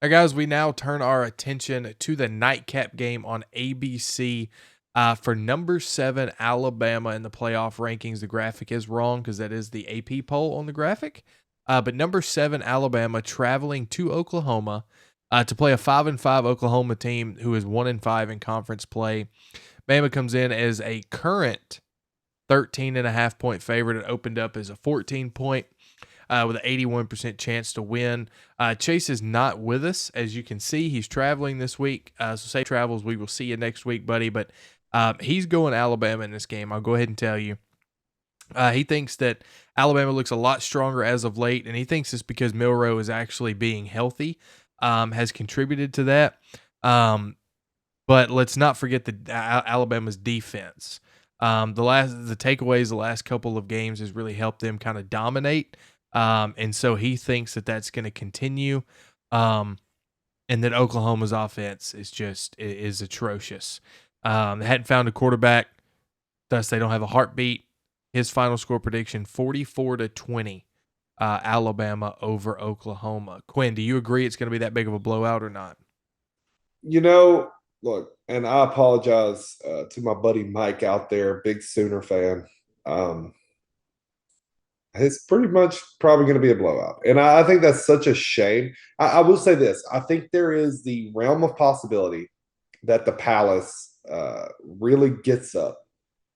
All right, guys, we now turn our attention to the nightcap game on ABC for number 7 Alabama in the playoff rankings. The graphic is wrong because that is the AP poll on the graphic. But number 7 Alabama traveling to Oklahoma to play a 5-5 Oklahoma team who is 1-5 in conference play. Bama comes in as a current 13.5-point favorite. It opened up as a 14-point. With an 81% chance to win. Chase is not with us. As you can see, he's traveling this week. So safe travels. We will see you next week, buddy. But he's going Alabama in this game. I'll go ahead and tell you. He thinks that Alabama looks a lot stronger as of late, and he thinks it's because Milroe is actually being healthy, has contributed to that. But let's not forget Alabama's defense. The takeaways the last couple of games has really helped them kind of dominate. And so he thinks that that's going to continue, and that Oklahoma's offense is atrocious. They hadn't found a quarterback, thus they don't have a heartbeat. His final score prediction: 44-20, Alabama over Oklahoma. Quinn, do you agree it's going to be that big of a blowout or not? Look, and I apologize to my buddy Mike out there, big Sooner fan. It's pretty much probably going to be a blowout. And I think that's such a shame. I will say this. I think there is the realm of possibility that the Palace really gets up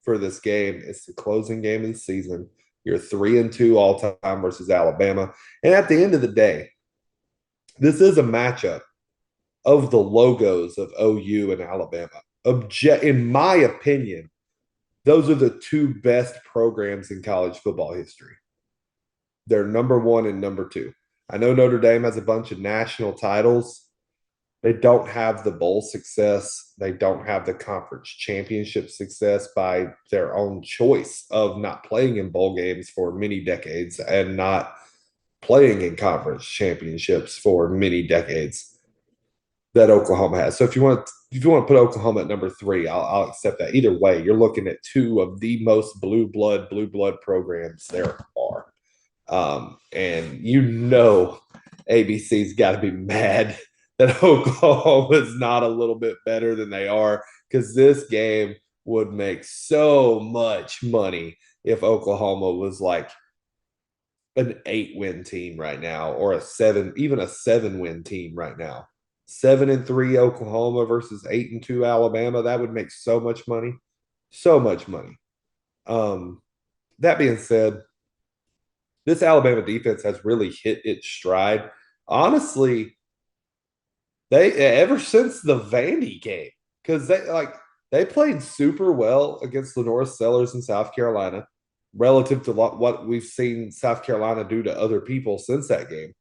for this game. It's the closing game of the season. You're 3-2 all time versus Alabama. And at the end of the day, this is a matchup of the logos of OU and Alabama. In my opinion, those are the two best programs in college football history. They're number one and number two. I know Notre Dame has a bunch of national titles. They don't have the bowl success. They don't have the conference championship success by their own choice of not playing in bowl games for many decades and not playing in conference championships for many decades that Oklahoma has. So if you want to put Oklahoma at number 3, I'll accept that. Either way, you're looking at two of the most blue blood programs there are. And ABC's got to be mad that Oklahoma is not a little bit better than they are, because this game would make so much money if Oklahoma was like an 8-win team right now, or a 7-win team right now. 7-3 Oklahoma versus 8-2 Alabama. That would make so much money. So much money. That being said, this Alabama defense has really hit its stride. Honestly, they ever since the Vandy game, because they played super well against the North Sellers in South Carolina, relative to what we've seen South Carolina do to other people since that game.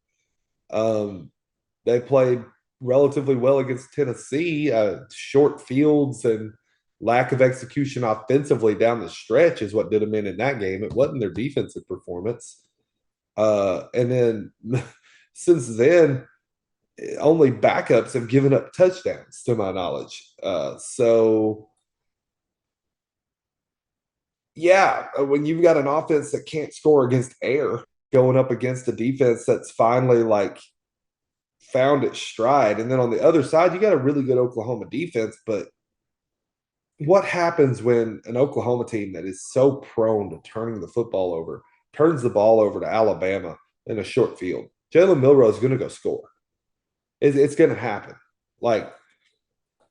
They played relatively well against Tennessee. Short fields and lack of execution offensively down the stretch is what did them in that game. It wasn't their defensive performance. And then since then, only backups have given up touchdowns to my knowledge. So yeah, when you've got an offense that can't score against air going up against a defense that's finally like found its stride. And then on the other side, you got a really good Oklahoma defense, but what happens when an Oklahoma team that is so prone to turning the football over turns the ball over to Alabama in a short field? Jalen Milroe is going to go score. It's going to happen. Like,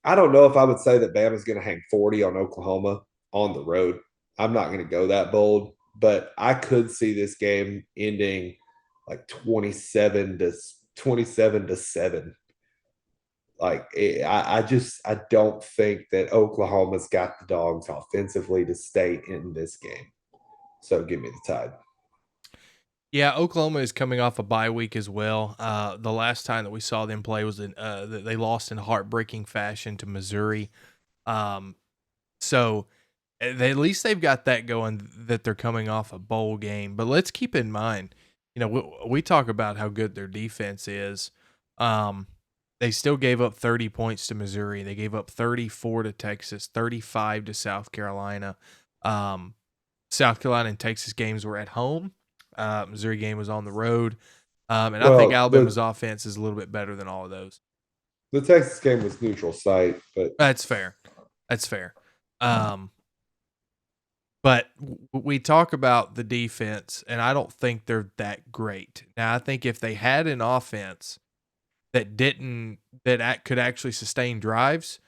I don't know if I would say that Bama's going to hang 40 on Oklahoma on the road. I'm not going to go that bold, but I could see this game ending like 27-7. Like, I don't think that Oklahoma's got the dogs offensively to stay in this game. So give me the Tide. Yeah, Oklahoma is coming off a bye week as well. The last time that we saw them play was they lost in heartbreaking fashion to Missouri. So at least they've got that going, that they're coming off a bowl game. But let's keep in mind, we talk about how good their defense is. They still gave up 30 points to Missouri. They gave up 34 to Texas, 35 to South Carolina. South Carolina and Texas games were at home. Missouri game was on the road. And I think Well, Alabama's offense is a little bit better than all of those. the Texas game was neutral site, but That's fair. That's fair. Um, but we talk about the defense, and I don't think they're that great. Now, I think if they had an offense that didn't that could actually sustain drives,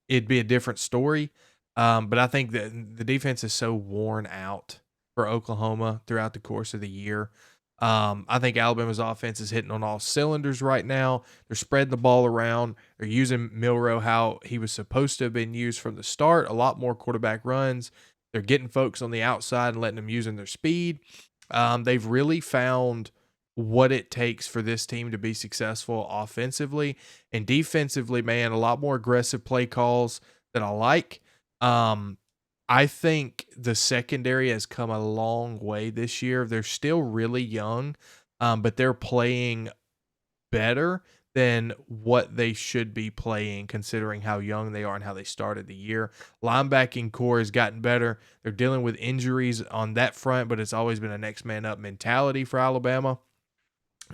it'd be a different story. But I think that the defense is so worn out for Oklahoma throughout the course of the year. I think Alabama's offense is hitting on all cylinders right now. They're spreading the ball around. They're using Milroe how he was supposed to have been used from the start. A lot more quarterback runs. They're getting folks on the outside and letting them use their speed. They've really found what it takes for this team to be successful offensively and defensively. Man, a lot more aggressive play calls that I like. Um, I think the secondary has come a long way this year. They're still really young, but they're playing better than what they should be playing considering how young they are and how they started the year. Linebacking core has gotten better. They're dealing with injuries on that front, but it's always been a next man up mentality for Alabama.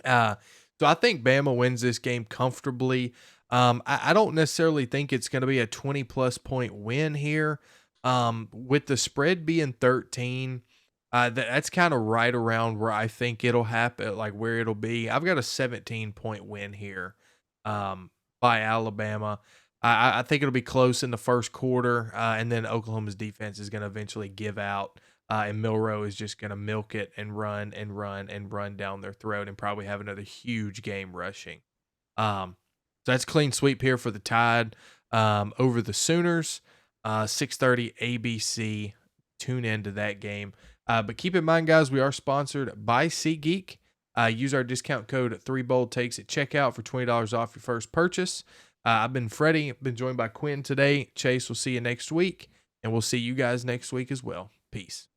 Uh, so I think Bama wins this game comfortably. I don't necessarily think it's going to be a 20-plus point win here. With the spread being 13, that's kind of right around where I think it'll happen, like where it'll be. I've got a 17-point win here um, by Alabama. I think it'll be close in the first quarter, and then Oklahoma's defense is going to eventually give out, and Milroe is just going to milk it and run and run and run down their throat and probably have another huge game rushing. Um, so that's clean sweep here for the Tide over the Sooners. 6:30 ABC. Tune into that game. But keep in mind, guys, we are sponsored by SeatGeek. Use our discount code 3BoldTakes at checkout for $20 off your first purchase. I've been Freddie, been joined by Quinn today. Chase, we'll see you next week, and we'll see you guys next week as well. Peace.